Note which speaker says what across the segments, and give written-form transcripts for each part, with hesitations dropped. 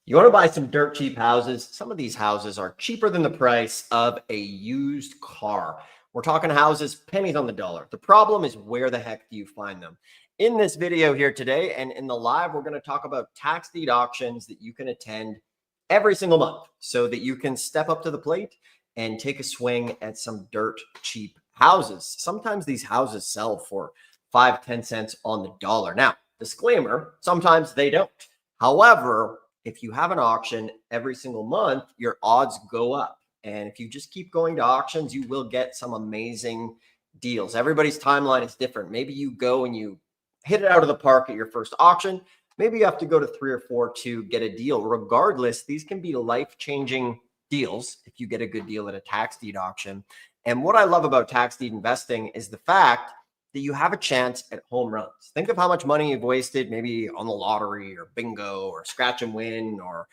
Speaker 1: You want to buy some dirt cheap houses? Some of these houses are cheaper than the price of a used car. We're talking houses pennies on the dollar. The problem is, where the heck do you find them? In this video here today and in the live, we're going to talk about tax deed auctions that you can attend every single month so that you can step up to the plate and take a swing at some dirt cheap houses. Sometimes these houses sell for 5, 10 cents on the dollar. Now, disclaimer, sometimes they don't. However, if you have an auction every single month, your odds go up. And if you just keep going to auctions, you will get some amazing deals. Everybody's timeline is different. Maybe you go and you hit it out of the park at your first auction. Maybe you have to go to 3 or 4 to get a deal. Regardless, these can be life-changing deals if you get a good deal at a tax deed auction. And what I love about tax deed investing is the fact that you have a chance at home runs. Think of how much money you've wasted maybe on the lottery or bingo or scratch and win or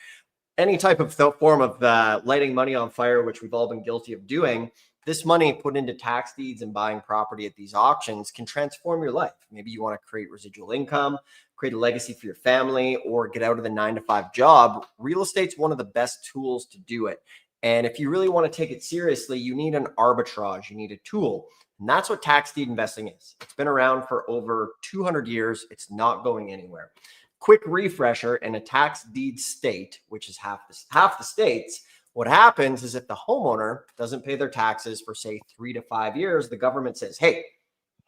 Speaker 1: any type of form of lighting money on fire, which we've all been guilty of doing. This money put into tax deeds and buying property at these auctions can transform your life. Maybe you want to create residual income, create a legacy for your family, or get out of the 9-to-5 job. Real estate's one of the best tools to do it. And if you really want to take it seriously, you need an arbitrage, you need a tool. And that's what tax deed investing is. It's been around for over 200 years. It's not going anywhere. Quick refresher: in a tax deed state, which is half the states, what happens is if the homeowner doesn't pay their taxes for, say, 3 to 5 years, the government says, hey,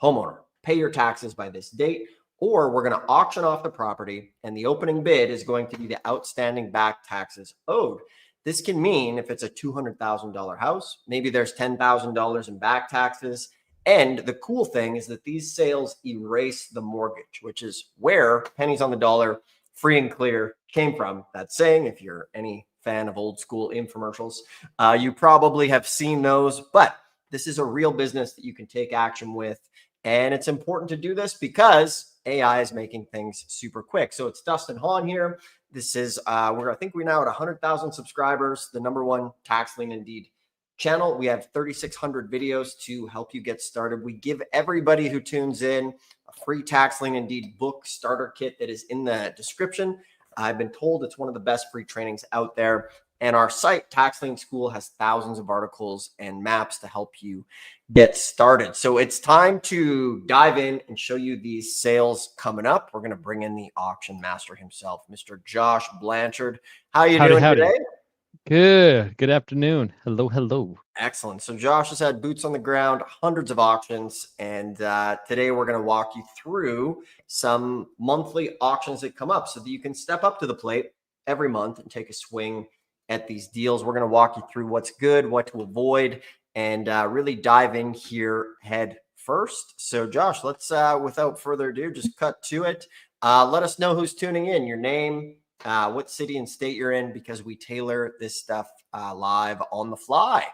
Speaker 1: homeowner, pay your taxes by this date, or we're going to auction off the property, and the opening bid is going to be the outstanding back taxes owed. This can mean if it's a $200,000 house, maybe there's $10,000 in back taxes. And the cool thing is that these sales erase the mortgage, which is where pennies on the dollar, free and clear came from. That saying, if you're any fan of old school infomercials, you probably have seen those. But this is a real business that you can take action with. And it's important to do this because AI is making things super quick. So it's Dustin Hahn here. This is, I think we're now at 100,000 subscribers, the #1 Tax Lien Deed channel. We have 3,600 videos to help you get started. We give everybody who tunes in a free Tax Lien Deed book starter kit that is in the description. I've been told it's one of the best free trainings out there. And our site, Tax Lien School, has thousands of articles and maps to help you get started. So it's time to dive in and show you these sales coming up. We're going to bring in the auction master himself, Mr. Josh Blanchard. How are you doing today?
Speaker 2: Good afternoon. Hello.
Speaker 1: Excellent. So Josh has had boots on the ground, hundreds of auctions, and today we're going to walk you through some monthly auctions that come up so that you can step up to the plate every month and take a swing at these deals. We're going to walk you through what's good, what to avoid, and really dive in here head first. So Josh, let's, without further ado, just cut to it. Let us know who's tuning in, your name, what city and state you're in, because we tailor this stuff live on the fly,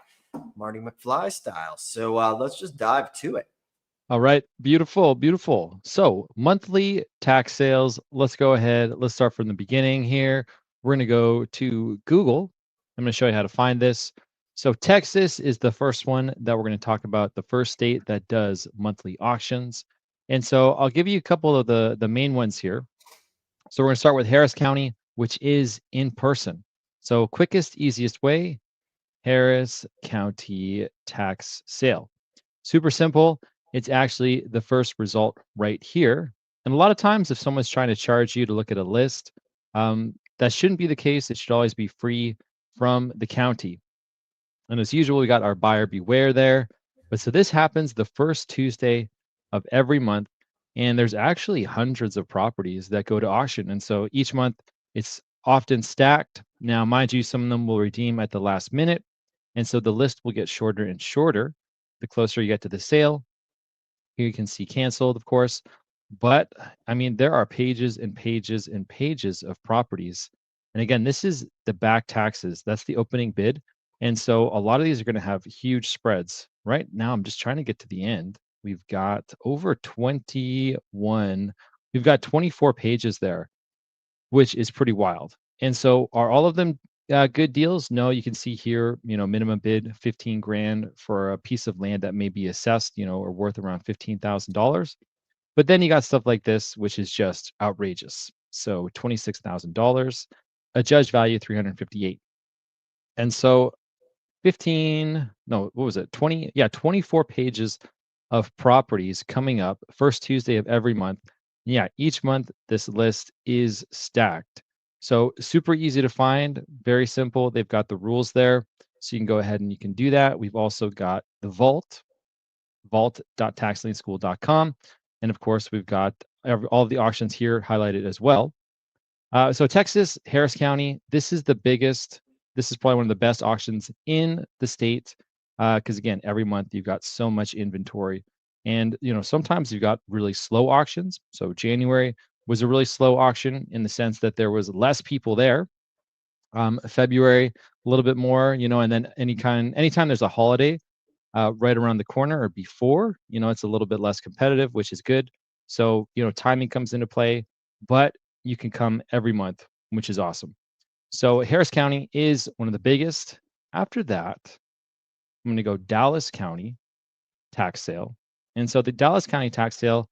Speaker 1: Marty McFly style. So let's just dive to it.
Speaker 2: All right. Beautiful. So monthly tax sales. Let's go ahead. Let's start from the beginning here. We're going to go to Google. I'm going to show you how to find this. So Texas is the first one that we're going to talk about, the first state that does monthly auctions. And so I'll give you a couple of the main ones here. So we're going to start with Harris County, which is in person. So quickest, easiest way, Harris County tax sale. Super simple. It's actually the first result right here. And a lot of times if someone's trying to charge you to look at a list, that shouldn't be the case. It should always be free from the county. And as usual, we got our buyer beware there. But so this happens the first Tuesday of every month. And there's actually hundreds of properties that go to auction. And so each month it's often stacked. Now, mind you, some of them will redeem at the last minute. And so the list will get shorter and shorter the closer you get to the sale. Here you can see canceled, of course. But I mean, there are pages and pages and pages of properties. And again, this is the back taxes. That's the opening bid. And so a lot of these are going to have huge spreads. Right now, I'm just trying to get to the end. We've got over 21. We've got 24 pages there, which is pretty wild. And so are all of them good deals? No, you can see here, minimum bid 15 grand for a piece of land that may be assessed, or worth around $15,000. But then you got stuff like this, which is just outrageous. So $26,000. adjudged value 358. And so 15, no, what was it? 20, yeah, 24 pages of properties coming up first Tuesday of every month. Yeah, each month this list is stacked. So super easy to find, very simple. They've got the rules there. So you can go ahead and you can do that. We've also got the vault.taxlienschool.com. And of course, we've got all of the auctions here highlighted as well. So Texas, Harris County, this is the biggest. This is probably one of the best auctions in the state because again, every month you've got so much inventory, and sometimes you've got really slow auctions. So January was a really slow auction in the sense that there was less people there. February a little bit more, and then anytime there's a holiday right around the corner or before, it's a little bit less competitive, which is good. So, timing comes into play, but you can come every month, which is awesome. So Harris County is one of the biggest. After that, I'm going to go Dallas County tax sale. And so the Dallas County tax sale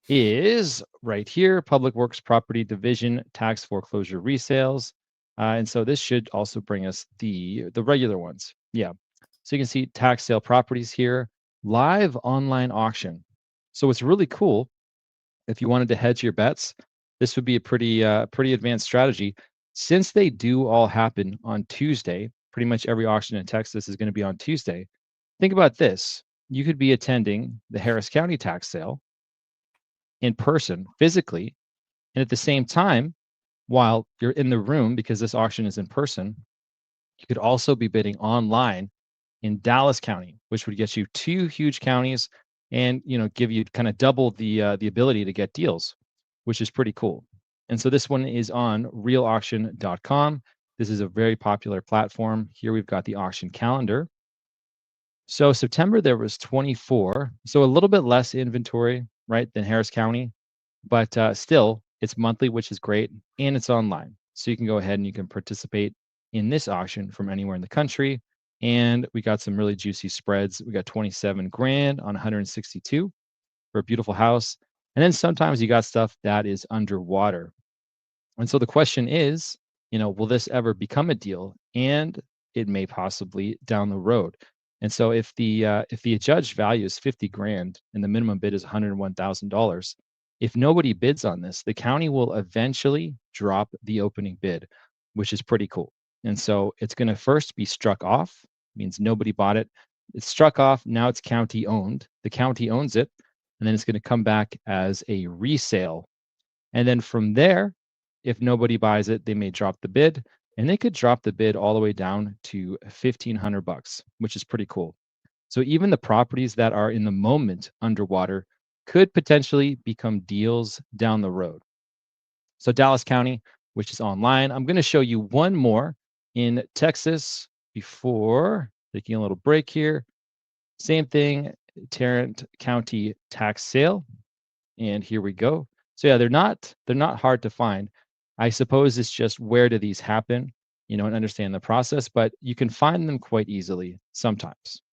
Speaker 2: is right here, Public Works Property Division tax foreclosure resales. And so this should also bring us the regular ones. Yeah. So you can see tax sale properties here, live online auction. So what's really cool, if you wanted to hedge your bets, this would be a pretty advanced strategy. Since they do all happen on Tuesday, pretty much every auction in Texas is going to be on Tuesday. Think about this. You could be attending the Harris County tax sale in person, physically, and at the same time, while you're in the room, because this auction is in person, you could also be bidding online in Dallas County, which would get you two huge counties and give you kind of double the ability to get deals, which is pretty cool. And so this one is on realauction.com. This is a very popular platform. Here we've got the auction calendar. So September there was 24, so a little bit less inventory, right, than Harris County, but still it's monthly, which is great, and it's online. So you can go ahead and you can participate in this auction from anywhere in the country. And we got some really juicy spreads. We got 27 grand on 162 for a beautiful house. And then sometimes you got stuff that is underwater. And so the question is, will this ever become a deal? And it may possibly down the road. And so if the adjudged value is 50 grand and the minimum bid is $101,000, if nobody bids on this, the county will eventually drop the opening bid, which is pretty cool. And so it's going to first be struck off, means nobody bought it. It's struck off. Now it's county owned. The county owns it. And then it's going to come back as a resale. And then from there, if nobody buys it, they may drop the bid, and they could drop the bid all the way down to $1,500, which is pretty cool. So even the properties that are in the moment underwater could potentially become deals down the road. So Dallas County, which is online. I'm going to show you one more in Texas before taking a little break here. Same thing, Tarrant County tax sale. And here we go. So yeah, they're not hard to find. I suppose it's just where do these happen, and understand the process, but you can find them quite easily sometimes.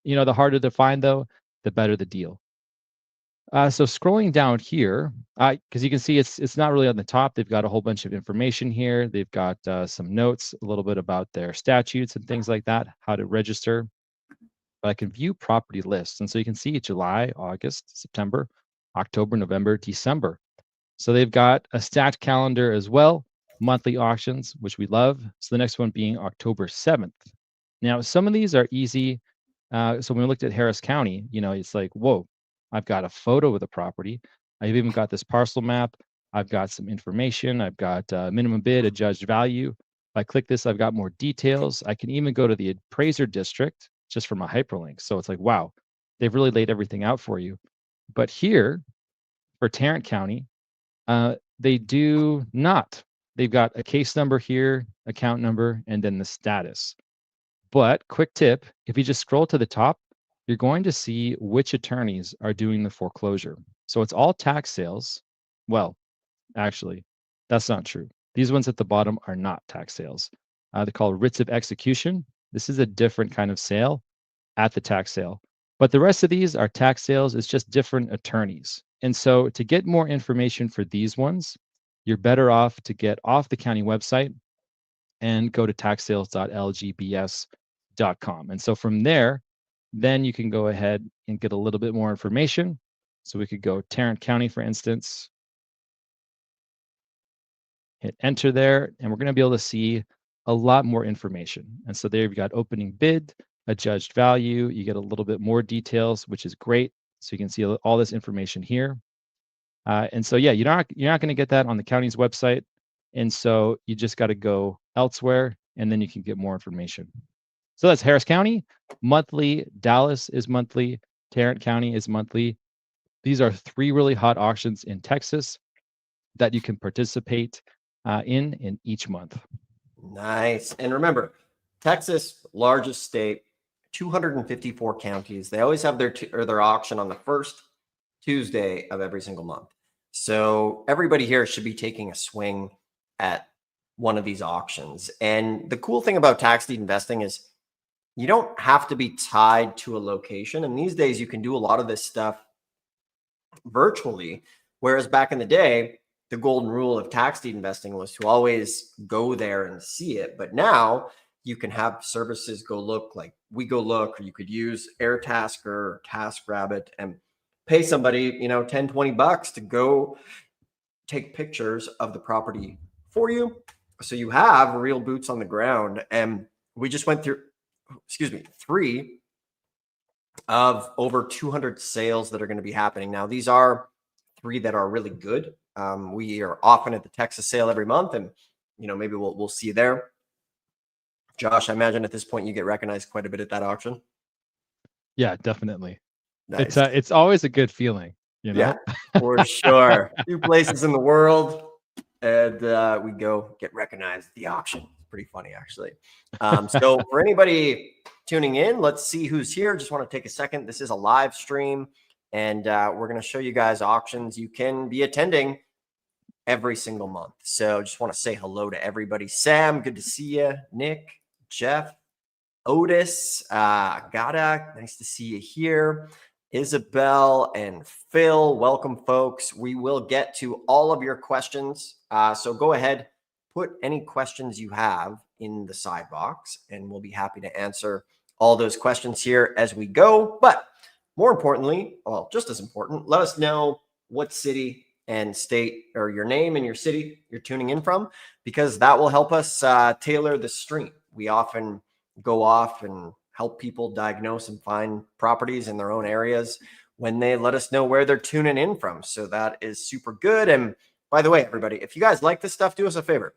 Speaker 2: The harder to find though, the better the deal. So scrolling down here, because you can see it's not really on the top. They've got a whole bunch of information here. They've got some notes, a little bit about their statutes and things like that, how to register. But I can view property lists. And so you can see July, August, September, October, November, December. So they've got a stacked calendar as well, monthly auctions, which we love. So the next one being October 7th. Now, some of these are easy. So when we looked at Harris County, it's like, whoa, I've got a photo of the property. I've even got this parcel map. I've got some information. I've got minimum bid, adjudged value. If I click this, I've got more details. I can even go to the appraiser district just from a hyperlink. So it's like, wow, they've really laid everything out for you. But here for Tarrant County, they do not. They've got a case number here, account number, and then the status. But quick tip, if you just scroll to the top, you're going to see which attorneys are doing the foreclosure. So it's all tax sales. Well, actually, that's not true. These ones at the bottom are not tax sales. They're called writs of execution. This is a different kind of sale at the tax sale. But the rest of these are tax sales. It's just different attorneys. And so to get more information for these ones, you're better off to get off the county website and go to taxsales.lgbs.com. And so from there, then you can go ahead and get a little bit more information. So we could go Tarrant County, for instance, hit enter there, and we're going to be able to see a lot more information. And so there you've got opening bid, adjudged value. You get a little bit more details, which is great. So you can see all this information here. And so, yeah, you're not going to get that on the county's website. And so you just got to go elsewhere, and then you can get more information. So that's Harris County, monthly. Dallas is monthly. Tarrant County is monthly. These are 3 really hot auctions in Texas that you can participate in each month.
Speaker 1: Nice. And remember, Texas, largest state, 254 counties. They always have their auction on the first Tuesday of every single month. So everybody here should be taking a swing at one of these auctions. And the cool thing about tax deed investing is you don't have to be tied to a location. And these days you can do a lot of this stuff virtually. Whereas back in the day, the golden rule of tax deed investing was to always go there and see it. But now you can have services go look, like We Go Look, or you could use Airtasker or TaskRabbit and pay somebody, $10-20 to go take pictures of the property for you. So you have real boots on the ground. And we just went through, 3 of over 200 sales that are going to be happening. Now, these are 3 that are really good. We are often at the Texas sale every month, and maybe we'll see you there. Josh, I imagine at this point you get recognized quite a bit at that auction.
Speaker 2: Yeah, definitely.
Speaker 1: Nice.
Speaker 2: It's always a good feeling,
Speaker 1: Yeah, for sure. 2 places in the world, and we go get recognized at the auction. It's pretty funny, actually. So for anybody tuning in, let's see who's here. Just want to take a second. This is a live stream, and we're going to show you guys auctions you can be attending every single month. So just want to say hello to everybody. Sam, good to see you. Nick, Jeff, Otis, Agata, nice to see you here. Isabel and Phil, welcome, folks. We will get to all of your questions. So go ahead, put any questions you have in the side box, and we'll be happy to answer all those questions here as we go. But more importantly, well, just as important, let us know what city and state, or your name and your city you're tuning in from, because that will help us tailor the stream. We often go off and help people diagnose and find properties in their own areas when they let us know where they're tuning in from. So that is super good. And by the way, everybody, if you guys like this stuff, do us a favor.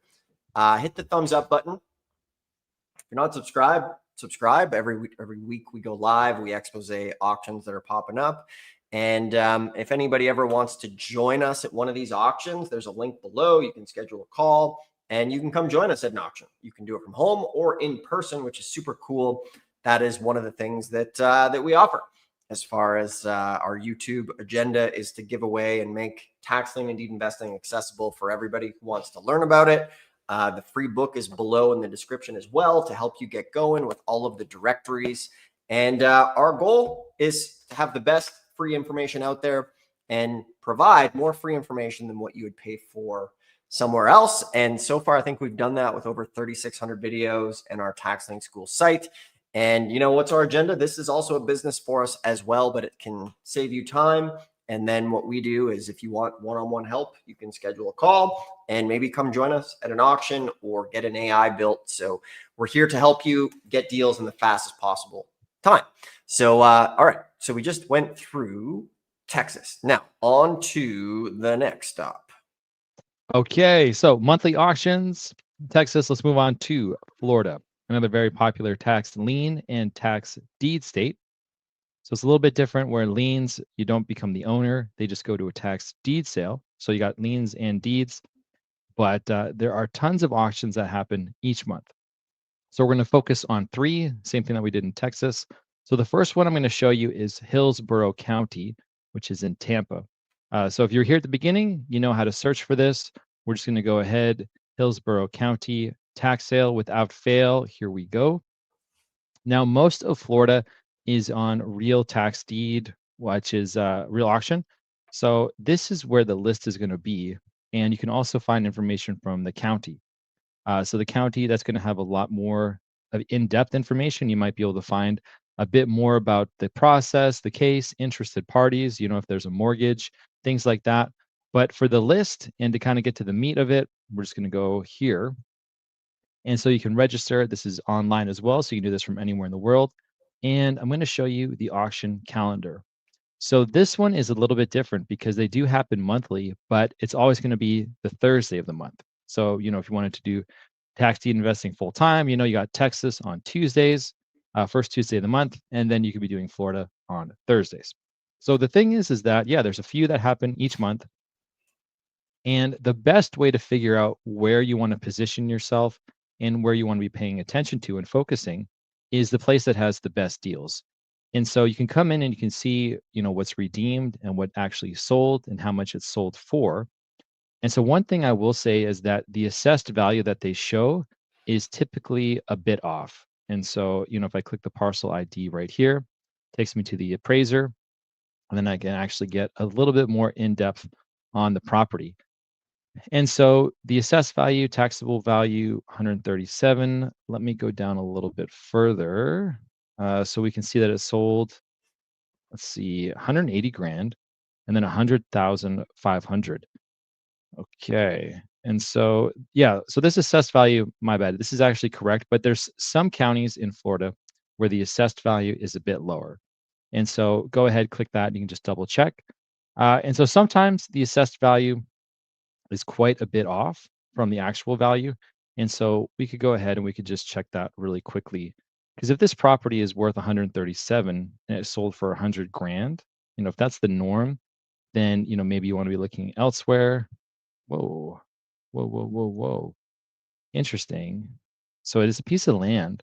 Speaker 1: Hit the thumbs up button. If you're not subscribed, subscribe. Every week we go live. We expose auctions that are popping up. And if anybody ever wants to join us at one of these auctions, there's a link below. You can schedule a call and you can come join us at an auction. You can do it from home or in person, which is super cool. That is one of the things that we offer as far as our YouTube agenda is to give away and make tax lien and deed investing accessible for everybody who wants to learn about it. The free book is below in the description as well to help you get going with all of the directories. And our goal is to have the best free information out there and provide more free information than what you would pay for somewhere else. And so far, I think we've done that with over 3,600 videos and our Tax Lien School site. And what's our agenda? This is also a business for us as well, but it can save you time. And then what we do is, if you want one-on-one help, you can schedule a call and maybe come join us at an auction or get an AI built. So we're here to help you get deals in the fastest possible time. So, all right. So we just went through Texas. Now on to the next stop.
Speaker 2: Okay. So monthly auctions, Texas. Let's move on to Florida, another very popular tax lien and tax deed state. So it's a little bit different, where liens, you don't become the owner. They just go to a tax deed sale. So you got liens and deeds, but there are tons of auctions that happen each month. So we're going to focus on 3, same thing that we did in Texas. So the first one I'm going to show you is Hillsborough County, which is in Tampa. So if you're here at the beginning, you know how to search for this. We're just going to go ahead, Hillsborough County tax sale without fail. Here we go. Now, most of Florida is on real tax deed, which is real auction. So this is where the list is going to be. And you can also find information from the county. So the county, that's going to have a lot more of in-depth information. You might be able to find a bit more about the process, the case, interested parties, if there's a mortgage, things like that. But for the list and to kind of get to the meat of it, we're just going to go here. And so you can register. This is online as well. So you can do this from anywhere in the world. And I'm going to show you the auction calendar. So this one is a little bit different because they do happen monthly, but it's always going to be the Thursday of the month. So, if you wanted to do tax deed investing full time, you got Texas on Tuesdays, first Tuesday of the month, and then you could be doing Florida on Thursdays. So the thing is that, yeah, there's a few that happen each month. And the best way to figure out where you want to position yourself and where you want to be paying attention to and focusing is the place that has the best deals. And so you can come in and you can see, what's redeemed and what actually sold and how much it's sold for. And so one thing I will say is that the assessed value that they show is typically a bit off. And so, if I click the parcel ID right here, it takes me to the appraiser, and then I can actually get a little bit more in depth on the property. And so the assessed value, taxable value, 137. Let me go down a little bit further, so we can see that it sold, let's see, 180 grand and then 100,500. Okay. And so, yeah, so this assessed value, my bad, this is actually correct, but there's some counties in Florida where the assessed value is a bit lower. And so go ahead, click that, and you can just double check. And so sometimes the assessed value is quite a bit off from the actual value. And so we could go ahead and we could just check that really quickly. Because if this property is worth 137 and it sold for 100 grand, if that's the norm, then maybe you want to be looking elsewhere. Whoa, whoa, whoa, whoa, whoa. Interesting. So it is a piece of land.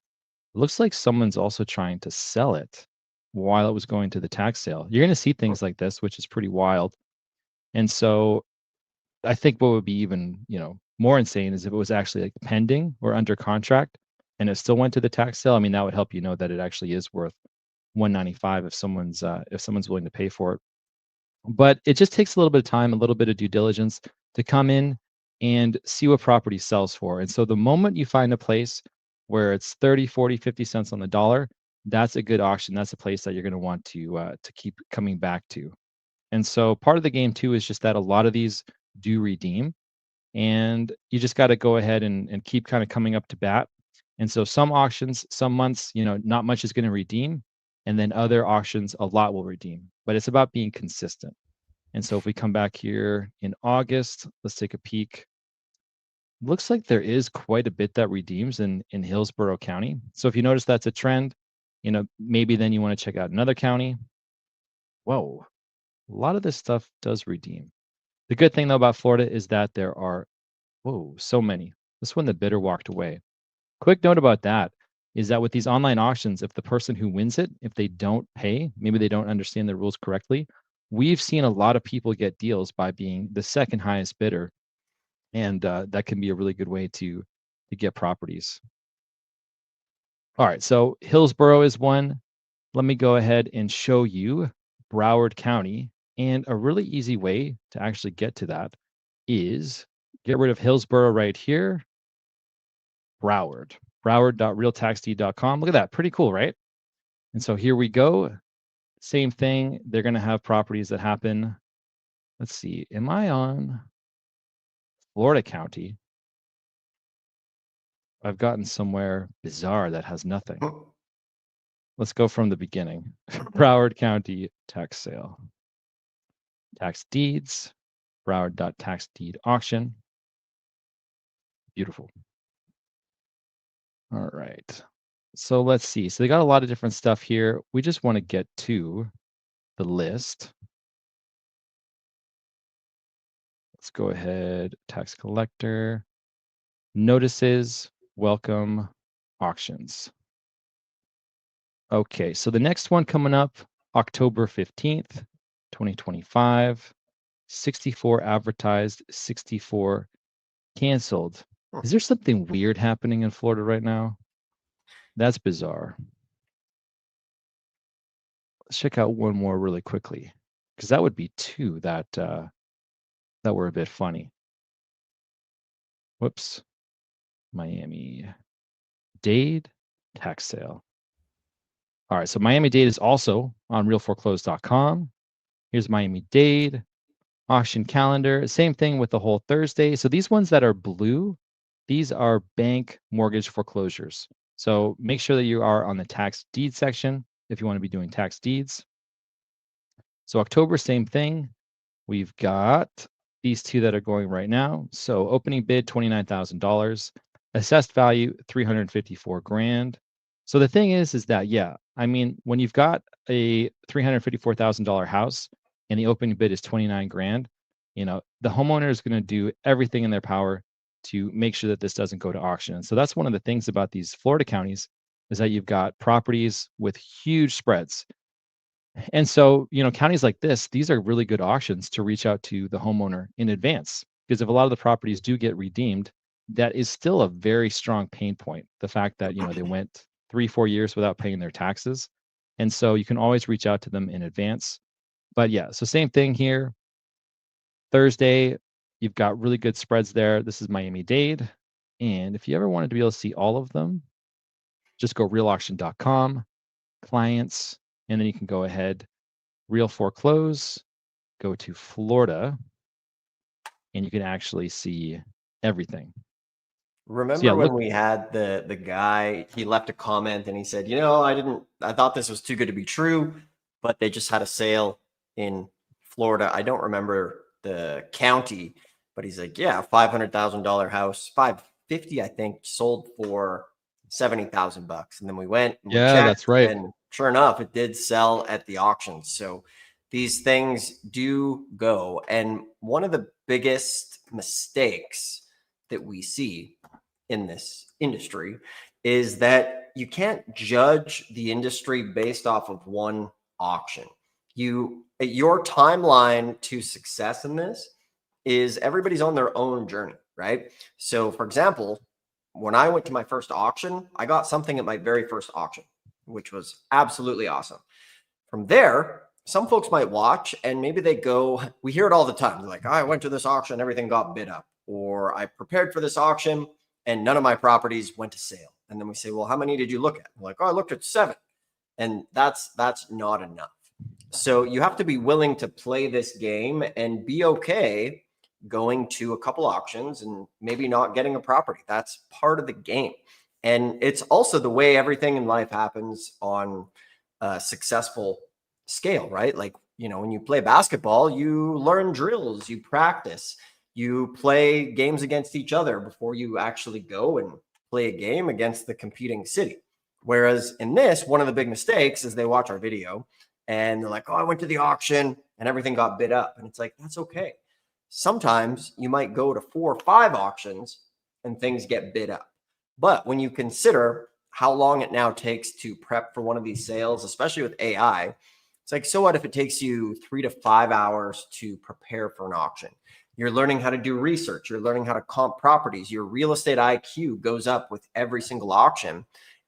Speaker 2: It looks like someone's also trying to sell it while it was going to the tax sale. You're going to see things like this, which is pretty wild. And so I think what would be even, more insane is if it was actually like pending or under contract and it still went to the tax sale. I mean, that would help you know that it actually is worth 195 if someone's willing to pay for it. But it just takes a little bit of time, a little bit of due diligence to come in and see what property sells for. And so the moment you find a place where it's 30, 40, 50 cents on the dollar, that's a good auction. That's a place that you're going to want to keep coming back to. And so part of the game too is just that a lot of these do redeem, and you just got to go ahead and keep kind of coming up to bat. And so some auctions, some months, not much is going to redeem, and then other auctions, a lot will redeem. But it's about being consistent. And so if we come back here in August, let's take a peek. Looks like there is quite a bit that redeems in Hillsborough County. So if you notice that's a trend, maybe then you want to check out another county. Whoa, a lot of this stuff does redeem. The good thing though about Florida is that there are, whoa, so many. This one, the bidder walked away. Quick note about that is that with these online auctions, if the person who wins it, if they don't pay, maybe they don't understand the rules correctly, we've seen a lot of people get deals by being the second highest bidder, and that can be a really good way to get properties. All right, so Hillsborough is one. Let me go ahead and show you Broward County, and a really easy way to actually get to that is get rid of Hillsborough right here. Broward.realtaxdeed.com. Look at that. Pretty cool, right? And so here we go. Same thing. They're going to have properties that happen. Let's see. Am I on Florida County? I've gotten somewhere bizarre that has nothing. Let's go from the beginning. Broward County tax sale. Tax deeds. Broward.taxdeed auction. Beautiful. All right. So let's see. So they got a lot of different stuff here. We just want to get to the list. Let's go ahead. Tax collector. Notices. Welcome. Auctions. Okay. So the next one coming up, October 15th, 2025. 64 advertised, 64 canceled. Is there something weird happening in Florida right now? That's bizarre. Let's check out one more really quickly, because that would be two that were a bit funny. Whoops. Miami-Dade tax sale. All right, so Miami-Dade is also on realforeclose.com. Here's Miami-Dade auction calendar. Same thing with the whole Thursday. So these ones that are blue, these are bank mortgage foreclosures. So make sure that you are on the tax deed section if you want to be doing tax deeds. So October, same thing. We've got these two that are going right now. So opening bid, $29,000. Assessed value, 354 grand. So the thing is that, yeah, I mean, when you've got a $354,000 house and the opening bid is 29 grand, you know, the homeowner is going to do everything in their power to make sure that this doesn't go to auction. And so that's one of the things about these Florida counties is that you've got properties with huge spreads. And so, you know, counties like this, these are really good auctions to reach out to the homeowner in advance. Because if a lot of the properties do get redeemed, that is still a very strong pain point. The fact that, you know, they went 3-4 years without paying their taxes. And so you can always reach out to them in advance. But yeah, so same thing here. Thursday, you've got really good spreads there. This is Miami-Dade. And if you ever wanted to be able to see all of them, just go realauction.com, clients, and then you can go ahead, real foreclose, go to Florida, and you can actually see everything. So yeah,
Speaker 1: Remember when
Speaker 2: look,
Speaker 1: we had the guy, he left a comment and he said, you know, I thought this was too good to be true, but they just had a sale in Florida. I don't remember the county, but he's like, yeah, $500,000 house, 550, I think, sold for 70,000 bucks. And then we went and we
Speaker 2: yeah,
Speaker 1: checked,
Speaker 2: that's right.
Speaker 1: and sure enough, it did sell at the auction. So these things do go. And one of the biggest mistakes that we see in this industry is that you can't judge the industry based off of one auction. Your timeline to success in this is everybody's on their own journey, right? So for example, when I went to my first auction, I got something at my very first auction, which was absolutely awesome. From there, some folks might watch and maybe they go, we hear it all the time. They're like, oh, I went to this auction, everything got bid up, or I prepared for this auction and none of my properties went to sale. And then we say, well, how many did you look at? They're like, oh, I looked at 7. And that's not enough. So you have to be willing to play this game and be okay going to a couple auctions and maybe not getting a property. That's part of the game. And it's also the way everything in life happens on a successful scale, right? Like, you know, when you play basketball, you learn drills, you practice, you play games against each other before you actually go and play a game against the competing city. Whereas in this, one of the big mistakes is they watch our video and they're like, oh, I went to the auction and everything got bid up. And it's like, that's okay. Sometimes you might go to 4 or 5 auctions and things get bid up. But when you consider how long it now takes to prep for one of these sales, especially with AI, it's like, so what if it takes you 3 to 5 hours to prepare for an auction? You're learning how to do research. You're learning how to comp properties. Your real estate IQ goes up with every single auction.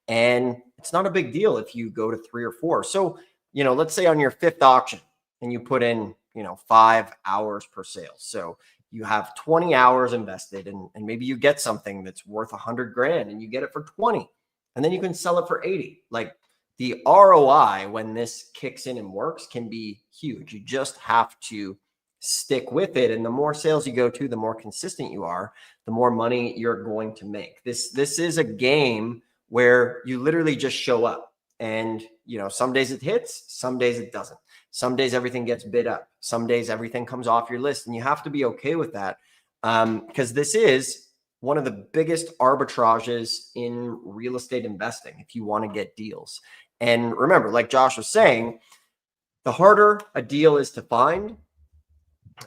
Speaker 1: And it's not a big deal if you go to 3 or 4. So, you know, let's say on your 5th auction and you put in, you know, 5 hours per sale. So you have 20 hours invested and maybe you get something that's worth 100 grand and you get it for 20 and then you can sell it for 80. Like the ROI when this kicks in and works can be huge. You just have to stick with it. And the more sales you go to, the more consistent you are, the more money you're going to make. This is a game where you literally just show up and, you know, some days it hits, some days it doesn't. Some days everything gets bid up. Some days everything comes off your list and you have to be okay with that because this is one of the biggest arbitrages in real estate investing if you want to get deals. And remember, like Josh was saying, the harder a deal is to find,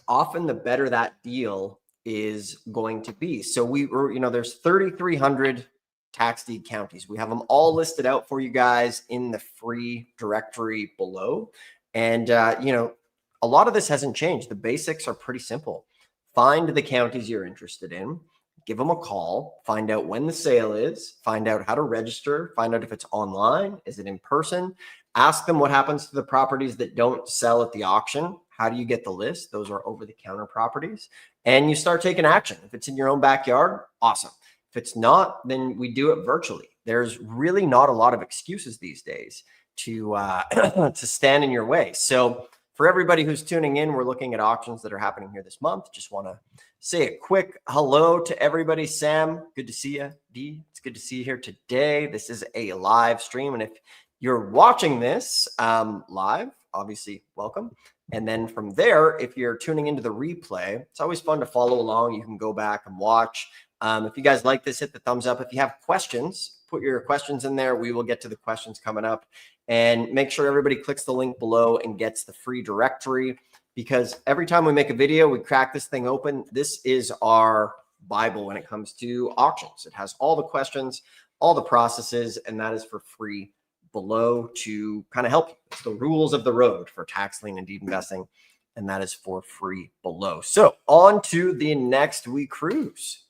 Speaker 1: often the better that deal is going to be. So we were, you know, there's 3,300 tax deed counties. We have them all listed out for you guys in the free directory below. And, you know, a lot of this hasn't changed. The basics are pretty simple. Find the counties you're interested in, give them a call, find out when the sale is, find out how to register, find out if it's online, is it in person, ask them what happens to the properties that don't sell at the auction. How do you get the list? Those are over the counter properties. And you start taking action. If it's in your own backyard, awesome. If it's not, then we do it virtually. There's really not a lot of excuses these days to to stand in your way. So for everybody who's tuning in, we're looking at auctions that are happening here this month. Just want to say a quick hello to everybody. Sam, good to see you. Dee, it's good to see you here today. This is a live stream, and if you're watching this live, obviously welcome. And then from there, if you're tuning into the replay, it's always fun to follow along. You can go back and watch. If you guys like this, hit the thumbs up. If you have questions, put your questions in there. We will get to the questions coming up. And make sure everybody clicks the link below and gets the free directory, because every time we make a video, we crack this thing open. This is our Bible when it comes to auctions. It has all the questions, all the processes, and that is for free below to kind of help you. It's the rules of the road for tax lien and deed investing, and that is for free below. So on to the next week cruise.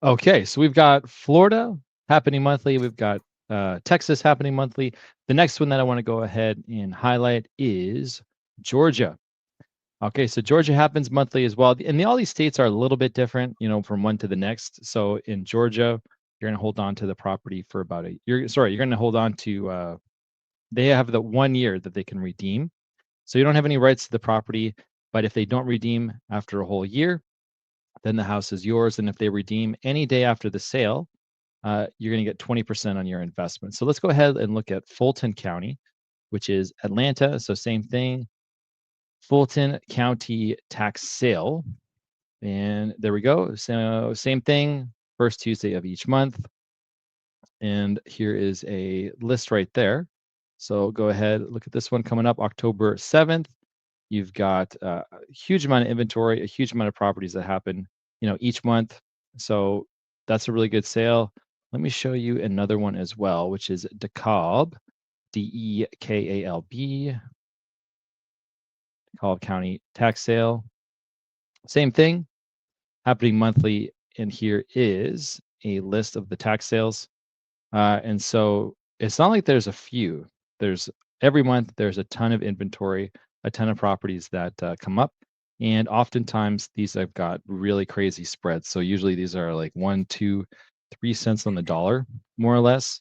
Speaker 2: Okay, so we've got Florida happening monthly. We've got Texas happening monthly. The next one that I want to go ahead and highlight is Georgia. Okay, so Georgia happens monthly as well. And all these states are a little bit different, from one to the next. So in Georgia, you're going to hold on to the property for about you're going to hold on to, they have the 1 year that they can redeem. So you don't have any rights to the property, but if they don't redeem after a whole year, then the house is yours. And if they redeem any day after the sale, you're going to get 20% on your investment. So let's go ahead and look at Fulton County, which is Atlanta. So same thing, Fulton County tax sale. And there we go. So same thing, first Tuesday of each month. And here is a list right there. So go ahead, look at this one coming up October 7th. You've got a huge amount of inventory, a huge amount of properties that happen, each month. So that's a really good sale. Let me show you another one as well, which is DeKalb, DeKalb, DeKalb County tax sale. Same thing, happening monthly. And here is a list of the tax sales. And so it's not like there's a few. There's every month, there's a ton of inventory, a ton of properties that come up. And oftentimes these have got really crazy spreads. So usually these are like 1, 2, 3 cents on the dollar, more or less.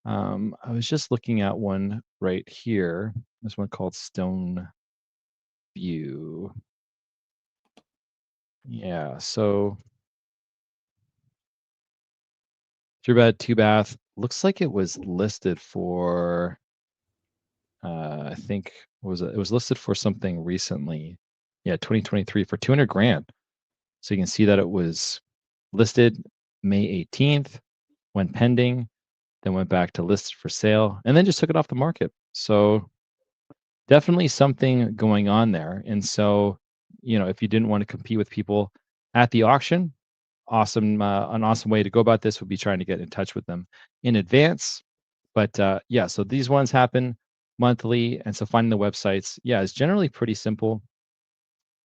Speaker 2: I was just looking at one right here. There's one called Stone View. Yeah, so 3-bed, 2-bath. Looks like it was listed for, I think, it was listed for something recently. Yeah, 2023 for 200 grand. So you can see that it was listed May 18th, went pending, then went back to list for sale, and then just took it off the market. So definitely something going on there. And so, if you didn't want to compete with people at the auction, an awesome way to go about this would be trying to get in touch with them in advance. But yeah, so these ones happen monthly. And so finding the websites, yeah, is generally pretty simple.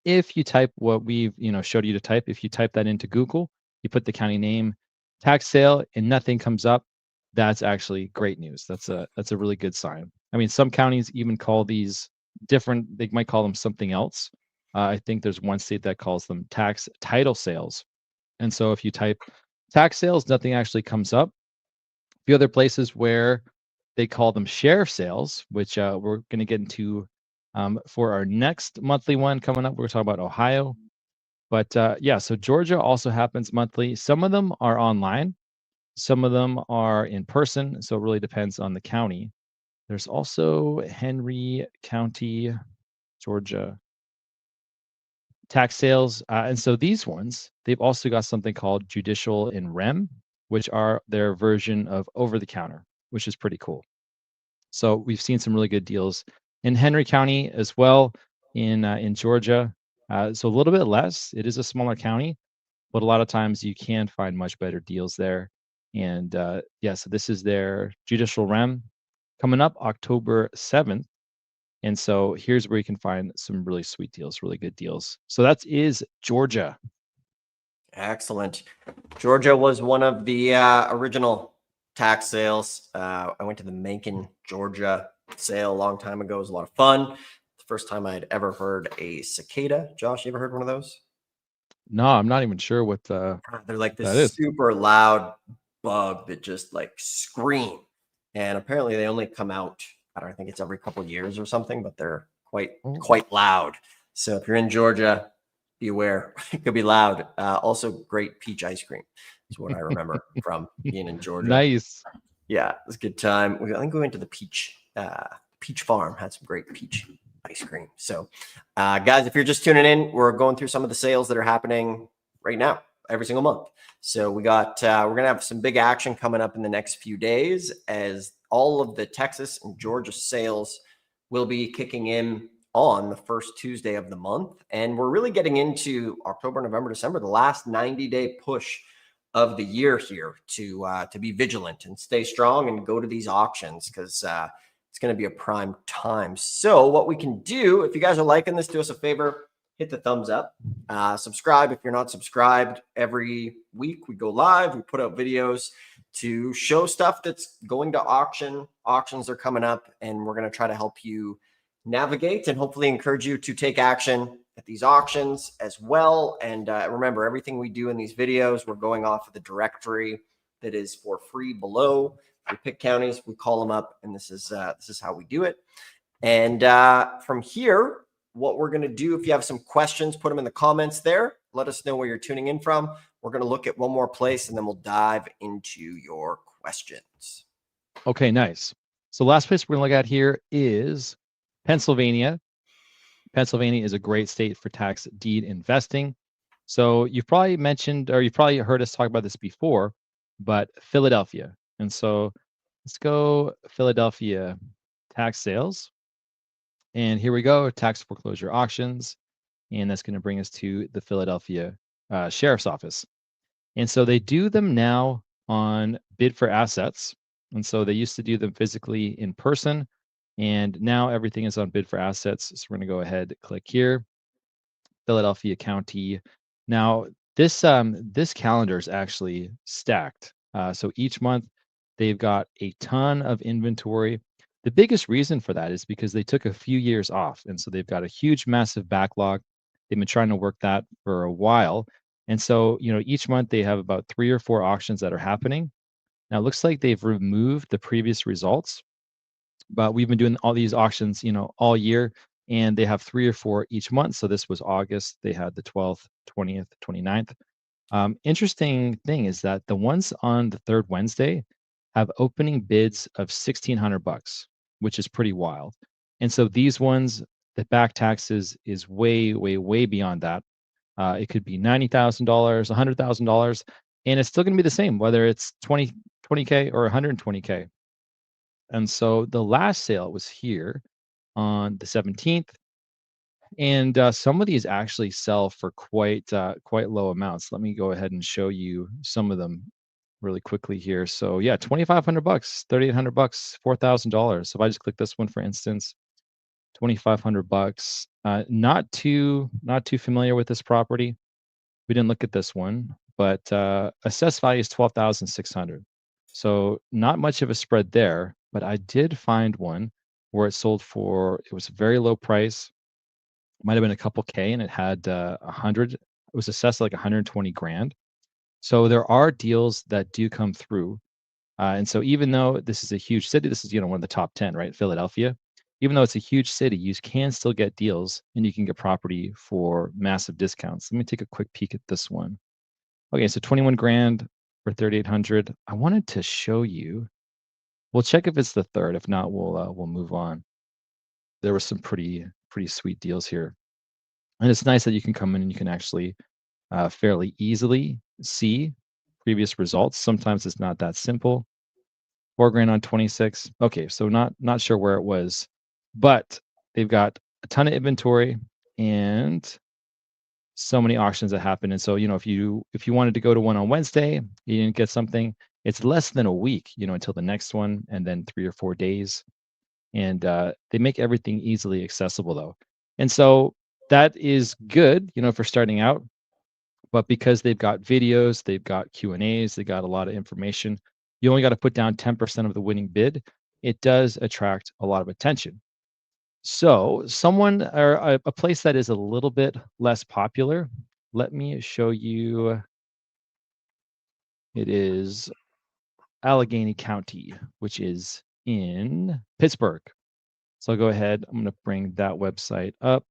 Speaker 2: If you type what we've showed you to type, if you type that into Google, you put the county name, tax sale, and nothing comes up, that's actually great news. That's a really good sign. I mean, some counties even call these different. They might call them something else. I think there's one state that calls them tax title sales. And so if you type tax sales, nothing actually comes up. A few other places where they call them sheriff sales, which we're going to get into for our next monthly one coming up. We're talking about Ohio. But yeah, so Georgia also happens monthly. Some of them are online. Some of them are in person. So it really depends on the county. There's also Henry County, Georgia tax sales. And so these ones, they've also got something called judicial in rem, which are their version of over the counter, which is pretty cool. So we've seen some really good deals in Henry County as well in Georgia. So a little bit less. It is a smaller county, but a lot of times you can find much better deals there. And yeah, so this is their judicial rem coming up October 7th. And so here's where you can find some really sweet deals, really good deals. So that is Georgia.
Speaker 1: Excellent. Georgia was one of the original tax sales. I went to the Macon, Georgia sale a long time ago. It was a lot of fun. The first time I'd ever heard a cicada. Josh, you ever heard one of those?
Speaker 2: No, I'm not even sure what
Speaker 1: They're like
Speaker 2: that
Speaker 1: this
Speaker 2: is.
Speaker 1: super loud bug that just like scream. And apparently they only come out, I don't know, I think it's every couple of years or something, but they're quite
Speaker 2: Oh.
Speaker 1: quite loud. So if you're in Georgia, be aware. It could be loud. Also great peach ice cream is what I remember from being in Georgia.
Speaker 2: Nice.
Speaker 1: Yeah, it was a good time. I think we went to the peach farm, had some great peach ice cream. So, guys, if you're just tuning in, we're going through some of the sales that are happening right now, every single month. So we're gonna have some big action coming up in the next few days, as all of the Texas and Georgia sales will be kicking in on the first Tuesday of the month, and we're really getting into October, November, December, the last 90-day push of the year here to be vigilant and stay strong and go to these auctions, because it's going to be a prime time. So what we can do, if you guys are liking this, do us a favor, hit the thumbs up, subscribe if you're not subscribed. Every week we go live, we put out videos to show stuff that's going to auction. Auctions are coming up, and we're going to try to help you navigate and hopefully encourage you to take action at these auctions as well. And remember, everything we do in these videos, we're going off of the directory that is for free below. We pick counties, we call them up, and this is how we do it. And from here, what we're going to do, if you have some questions, put them in the comments there. Let us know where you're tuning in from. We're going to look at one more place, and then we'll dive into your questions.
Speaker 2: Okay, nice. So last place we're going to look at here is Pennsylvania. Pennsylvania is a great state for tax deed investing. So you've probably mentioned, or you've probably heard us talk about this before, but Philadelphia. And so let's go Philadelphia tax sales. And here we go, tax foreclosure auctions. And that's going to bring us to the Philadelphia Sheriff's Office. And so they do them now on bid for assets. And so they used to do them physically in person. And now everything is on bid for assets. So we're going to go ahead, click here, Philadelphia County. Now this calendar is actually stacked. So each month they've got a ton of inventory. The biggest reason for that is because they took a few years off, and so they've got a huge, massive backlog. They've been trying to work that for a while, and so each month they have about 3 or 4 auctions that are happening. Now it looks like they've removed the previous results, but we've been doing all these auctions, all year, and they have 3 or 4 each month. So this was August. They had the 12th, 20th, 29th. Interesting thing is that the ones on the third Wednesday have opening bids of $1,600, which is pretty wild. And so these ones, the back taxes is way, way, way beyond that. It could be $90,000, $100,000, and it's still going to be the same, whether it's 20K or 120K. And so the last sale was here on the 17th, and some of these actually sell for quite low amounts. Let me go ahead and show you some of them really quickly here. So yeah, $2,500, $3,800, $4,000. So if I just click this one, for instance, $2,500. Not too familiar with this property. We didn't look at this one, but assessed value is 12,600. So not much of a spread there, but I did find one where it sold for, it was a very low price, might have been a couple K, and it had 100, it was assessed like 120 grand. So there are deals that do come through. And so even though this is a huge city, this is, one of the top 10, right? Philadelphia. Even though it's a huge city, you can still get deals and you can get property for massive discounts. Let me take a quick peek at this one. Okay, so 21 grand for 3,800. I wanted to show you. We'll check if it's the third. If not, we'll move on. There were some pretty sweet deals here, and it's nice that you can come in and you can actually fairly easily see previous results. Sometimes it's not that simple. 4 grand on 26. Okay, so not sure where it was, but they've got a ton of inventory and so many auctions that happen. And so, if you wanted to go to one on Wednesday, you didn't get something, it's less than a week, until the next one, and then 3 or 4 days. And they make everything easily accessible though. And so that is good, for starting out. But because they've got videos, they've got Q&As, they got a lot of information, you only got to put down 10% of the winning bid. It does attract a lot of attention. So someone, or a place that is a little bit less popular let me show you. It is Allegheny County, which is in Pittsburgh. So I'll go ahead. I'm going to bring that website up.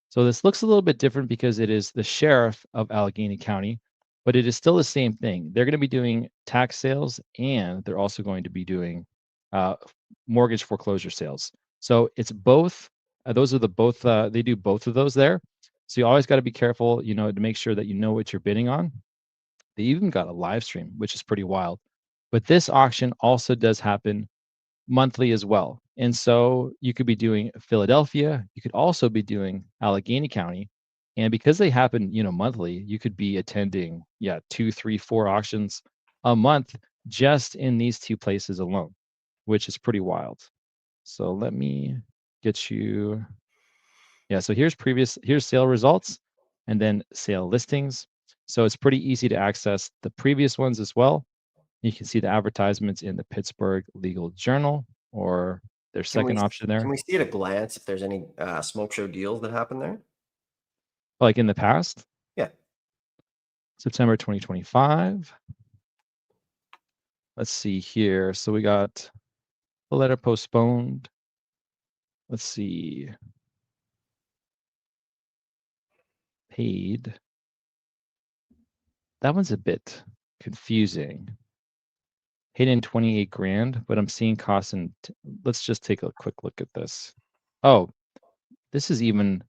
Speaker 2: So this looks a little bit different because it is the sheriff of Allegheny County, but it is still the same thing. They're going to be doing tax sales and they're also going to be doing uh, mortgage foreclosure sales. So it's both. Those are the both. They do both of those there. So you always got to be careful, to make sure that you know what you're bidding on. They even got a live stream, which is pretty wild. But this auction also does happen monthly as well. And so you could be doing Philadelphia, you could also be doing Allegheny County. And because they happen, monthly, you could be attending, 2, 3, 4 auctions a month just in these two places alone, which is pretty wild. So let me get you. Yeah, so here's sale results and then sale listings. So it's pretty easy to access the previous ones as well. You can see the advertisements in the Pittsburgh Legal Journal or their
Speaker 1: Can we
Speaker 2: second option there.
Speaker 1: can we see at a glance if there's any smoke show deals that happen there?
Speaker 2: Like in the past,
Speaker 1: Yeah.
Speaker 2: September 2025. Let's see here. So we got the letter postponed. Let's see. Paid. That one's a bit confusing. Paid in 28 grand, but I'm seeing costs in. Let's just take a quick look at this. Oh, this is even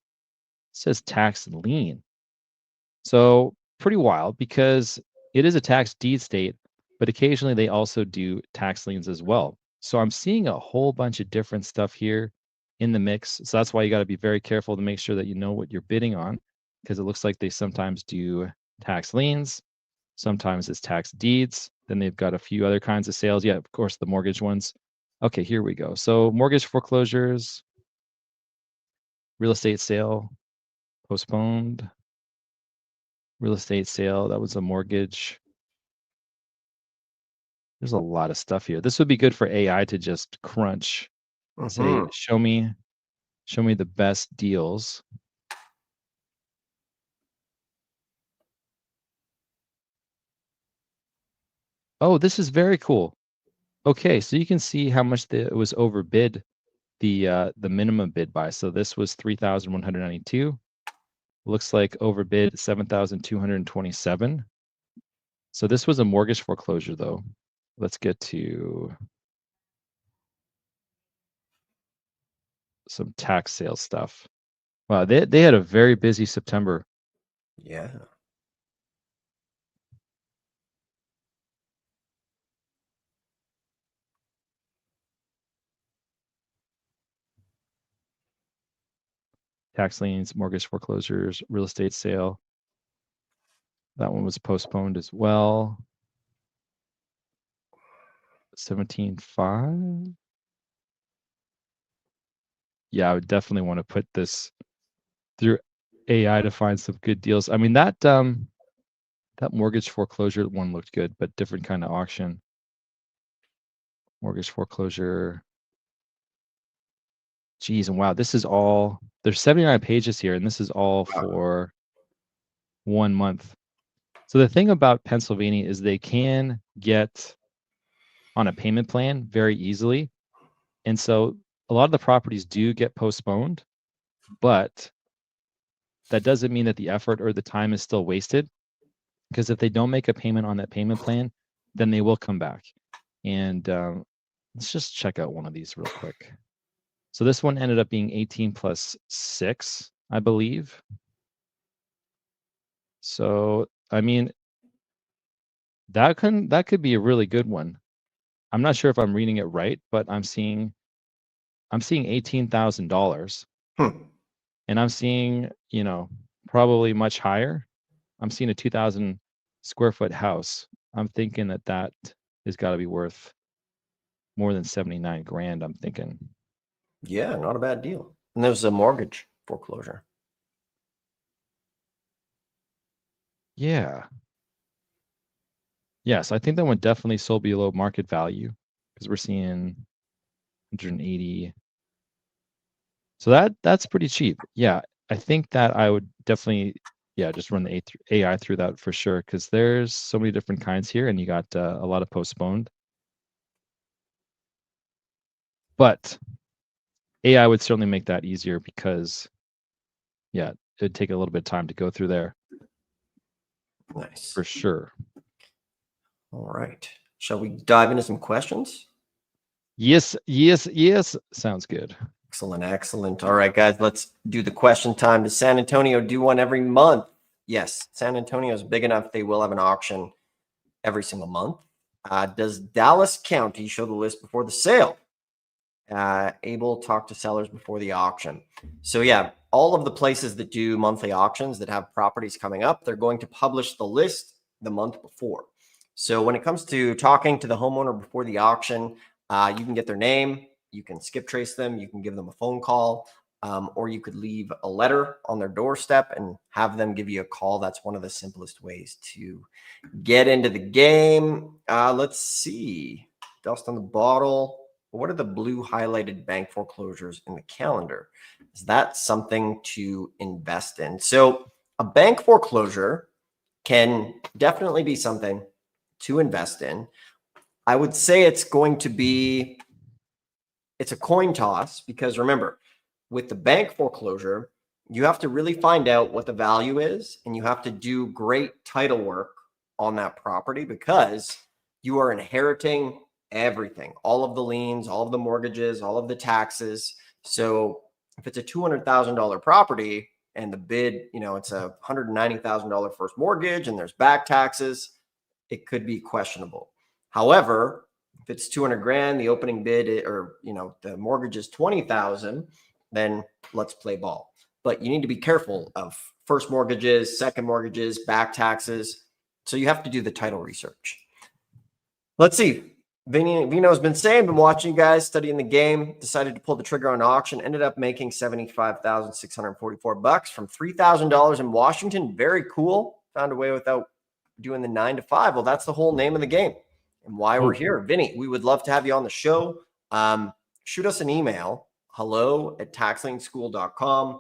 Speaker 2: says tax lien. So pretty wild because it is a tax deed state, but occasionally they also do tax liens as well. So I'm seeing a whole bunch of different stuff here in the mix. So that's why you got to be very careful to make sure that you know what you're bidding on, because it looks like they sometimes do tax liens, sometimes it's tax deeds. Then they've got a few other kinds of sales. Yeah, of course, the mortgage ones. Okay, here we go. So mortgage foreclosures, real estate sale, postponed. Real estate sale, that was a mortgage. There's a lot of stuff here. This would be good for AI to just crunch and say, show me the best deals. Oh, this is very cool. Okay, so you can see how much it was overbid, the minimum bid by. So this was 3,192. Looks like overbid 7,227. So this was a mortgage foreclosure though. Let's get to some tax sale stuff. Wow, they had a very busy September.
Speaker 1: Yeah.
Speaker 2: Tax liens, mortgage foreclosures, real estate sale. That one was postponed as well. 17.5. Yeah, I would definitely want to put this through AI to find some good deals. I mean, that mortgage foreclosure one looked good, but different kind of auction. Mortgage foreclosure. Geez, and wow, this is all, there's 79 pages here, and this is all for 1 month. So the thing about Pennsylvania is they can get on a payment plan very easily. And so a lot of the properties do get postponed, but that doesn't mean that the effort or the time is still wasted. Because if they don't make a payment on that payment plan, then they will come back. And let's just check out one of these real quick. So this one ended up being 18 plus 6, I believe. So, I mean, that could be a really good one. I'm not sure if I'm reading it right, but I'm seeing $18,000. And I'm seeing, probably much higher. I'm seeing a 2,000 square foot house. I'm thinking that has got to be worth more than 79 grand, I'm thinking.
Speaker 1: Yeah, not a bad deal. And there was a mortgage foreclosure.
Speaker 2: Yeah. Yes, I think that one definitely sold below market value because we're seeing 180. So that's pretty cheap. Yeah. I think that I would definitely, yeah, just run the AI through that for sure, because there's so many different kinds here, and you got a lot of postponed. But AI would certainly make that easier because, yeah, it'd take a little bit of time to go through there
Speaker 1: Nice.
Speaker 2: for sure.
Speaker 1: All right. Shall we dive into some questions?
Speaker 2: Yes, yes, yes. Sounds good.
Speaker 1: Excellent, excellent. All right, guys, let's do the question time. Does San Antonio do one every month? Yes, San Antonio is big enough. They will have an auction every single month. Does Dallas County show the list before the sale? Able to talk to sellers before the auction. So yeah, all of the places that do monthly auctions that have properties coming up, they're going to publish the list the month before. So when it comes to talking to the homeowner before the auction, you can get their name, you can skip trace them, you can give them a phone call, or you could leave a letter on their doorstep and have them give you a call. That's one of the simplest ways to get into the game. Let's see. Dust on the bottle. What are the blue highlighted bank foreclosures in the calendar? Is that something to invest in? So a bank foreclosure can definitely be something to invest in. I would say it's a coin toss, because remember, with the bank foreclosure, you have to really find out what the value is, and you have to do great title work on that property, because you are inheriting everything, all of the liens, all of the mortgages, all of the taxes. So if it's a $200,000 property and the bid, it's a $190,000 first mortgage and there's back taxes, it could be questionable. However, if it's 200 grand, the opening bid, or the mortgage is 20,000, then let's play ball. But you need to be careful of first mortgages, second mortgages, back taxes. So you have to do the title research. Let's see. Vino's been saying, been watching you guys, studying the game, decided to pull the trigger on auction, ended up making $75,644 from $3,000 in Washington. Very cool. Found a way without doing the 9 to 5. Well, that's the whole name of the game and why we're here. Vinny, we would love to have you on the show. Shoot us an email, hello@taxlienschool.com.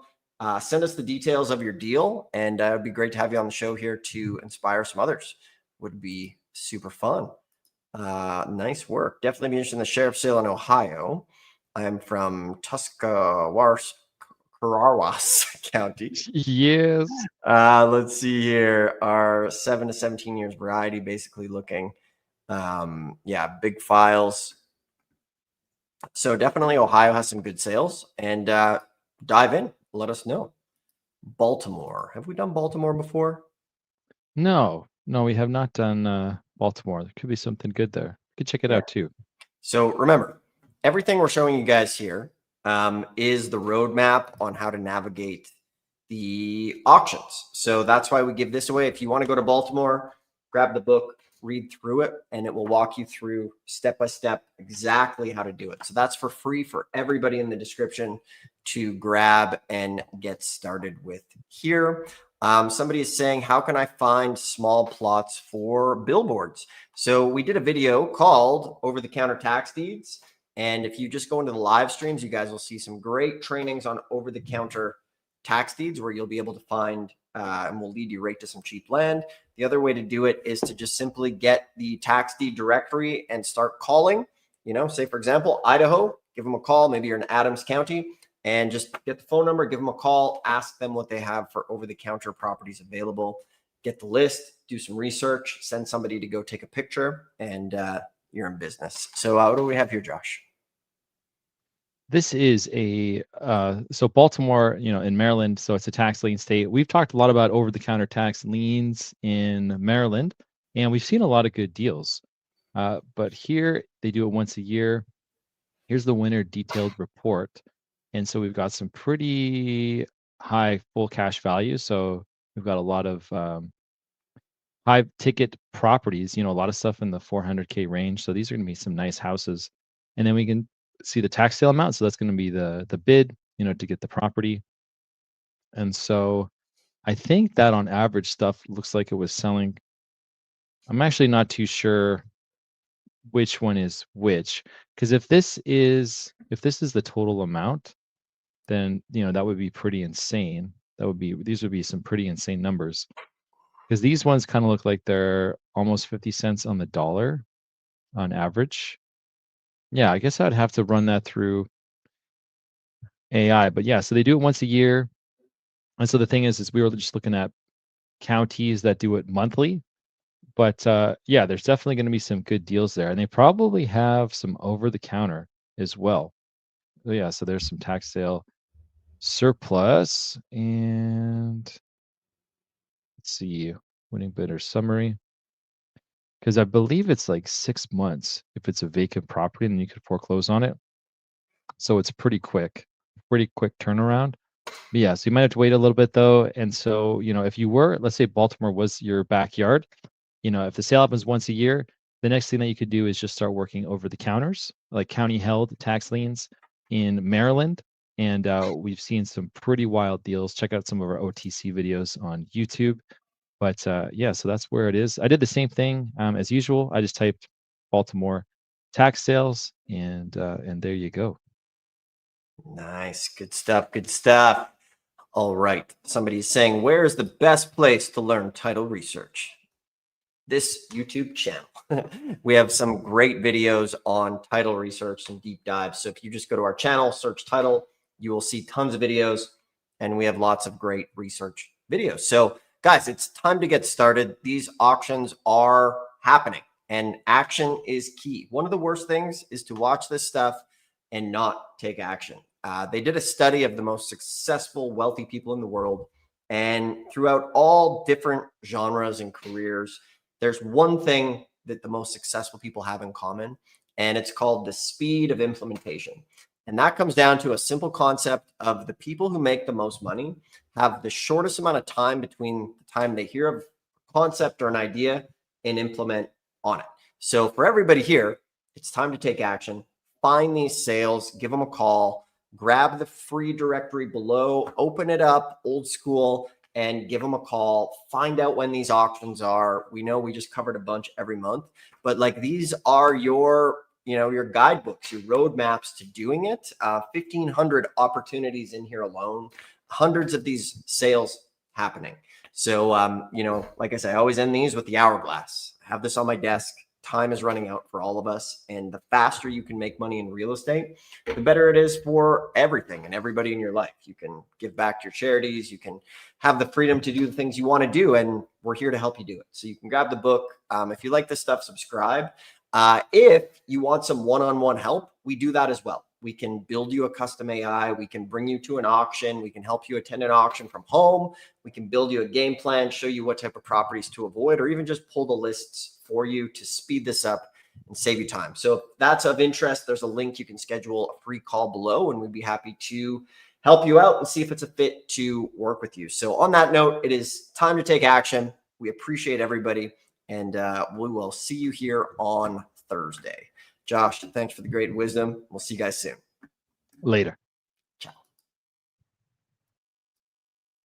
Speaker 1: Send us the details of your deal, and it would be great to have you on the show here to inspire some others. Would be super fun. Nice work. Definitely be interested in the sheriff's sale in Ohio. I'm from Tuscarawas County.
Speaker 2: Yes.
Speaker 1: Let's see here. Our 7 to 17 years variety, basically looking. Big files. So definitely Ohio has some good sales, and dive in. Let us know. Baltimore. Have we done Baltimore before?
Speaker 2: No, we have not done Baltimore. There could be something good there. You could check it out too.
Speaker 1: So remember, everything we're showing you guys here is the roadmap on how to navigate the auctions. So that's why we give this away. If you want to go to Baltimore, grab the book, read through it, and it will walk you through step by step exactly how to do it. So that's for free for everybody in the description to grab and get started with here. Somebody is saying, how can I find small plots for billboards? So we did a video called Over the Counter Tax Deeds. And if you just go into the live streams, you guys will see some great trainings on over the counter tax deeds where you'll be able to find and we'll lead you right to some cheap land. The other way to do it is to just simply get the tax deed directory and start calling, say for example, Idaho, give them a call. Maybe you're in Adams County, and just get the phone number, give them a call, ask them what they have for over the counter properties available, get the list, do some research, send somebody to go take a picture, and you're in business. So what do we have here, Josh?
Speaker 2: This is so Baltimore, in Maryland, so it's a tax lien state. We've talked a lot about over-the-counter tax liens in Maryland, and we've seen a lot of good deals. But here they do it once a year. Here's the winner detailed report. And so we've got some pretty high full cash value. So we've got a lot of high ticket properties, a lot of stuff in the 400K range. So these are going to be some nice houses. And then we can see the tax sale amount. So that's going to be the bid, to get the property. And so I think that on average stuff looks like it was selling. I'm actually not too sure which one is which, because if this is the total amount, then that would be pretty insane. these would be some pretty insane numbers, because these ones kind of look like they're almost 50 cents on the dollar on average. Yeah, I guess I'd have to run that through AI, but yeah, so they do it once a year. And so the thing is we were just looking at counties that do it monthly, but yeah, there's definitely going to be some good deals there, and they probably have some over the counter as well. So yeah, so there's some tax sale surplus, and let's see, winning bidder summary, because I believe it's like 6 months if it's a vacant property, and then you could foreclose on it. So it's pretty quick turnaround. But yeah, so you might have to wait a little bit though. And so, if you were, let's say Baltimore was your backyard, if the sale happens once a year, the next thing that you could do is just start working over the counters, like county held tax liens in Maryland. And we've seen some pretty wild deals. Check out some of our OTC videos on YouTube. But yeah, so that's where it is. I did the same thing as usual. I just typed Baltimore tax sales, and there you go.
Speaker 1: Nice. Good stuff. Good stuff. All right. Somebody's saying, where is the best place to learn title research? This YouTube channel. We have some great videos on title research and deep dives. So if you just go to our channel, search title, you will see tons of videos, and we have lots of great research videos. So guys, it's time to get started. These auctions are happening, and action is key. One of the worst things is to watch this stuff and not take action. They did a study of the most successful, wealthy people in the world, and throughout all different genres and careers, there's one thing that the most successful people have in common, and it's called the speed of implementation. And that comes down to a simple concept of the people who make the most money have the shortest amount of time between the time they hear of a concept or an idea and implement on it. So for everybody here, it's time to take action. Find these sales, give them a call, grab the free directory below, open it up old school, and give them a call. Find out when these auctions are. We know we just covered a bunch every month, but like these are your guidebooks, your roadmaps to doing it. 1,500 opportunities in here alone, hundreds of these sales happening. So, like I say, I always end these with the hourglass. I have this on my desk. Time is running out for all of us. And the faster you can make money in real estate, the better it is for everything and everybody in your life. You can give back to your charities. You can have the freedom to do the things you want to do. And we're here to help you do it. So you can grab the book. If you like this stuff, subscribe. If you want some one-on-one help, we do that as well. We can build you a custom AI. We can bring you to an auction. We can help you attend an auction from home. We can build you a game plan, show you what type of properties to avoid, or even just pull the lists for you to speed this up and save you time. So if that's of interest, there's a link. You can schedule a free call below, and we'd be happy to help you out and see if it's a fit to work with you. So on that note, it is time to take action. We appreciate everybody, and we will see you here on Thursday. Josh, thanks for the great wisdom. We'll see you guys soon.
Speaker 2: Later.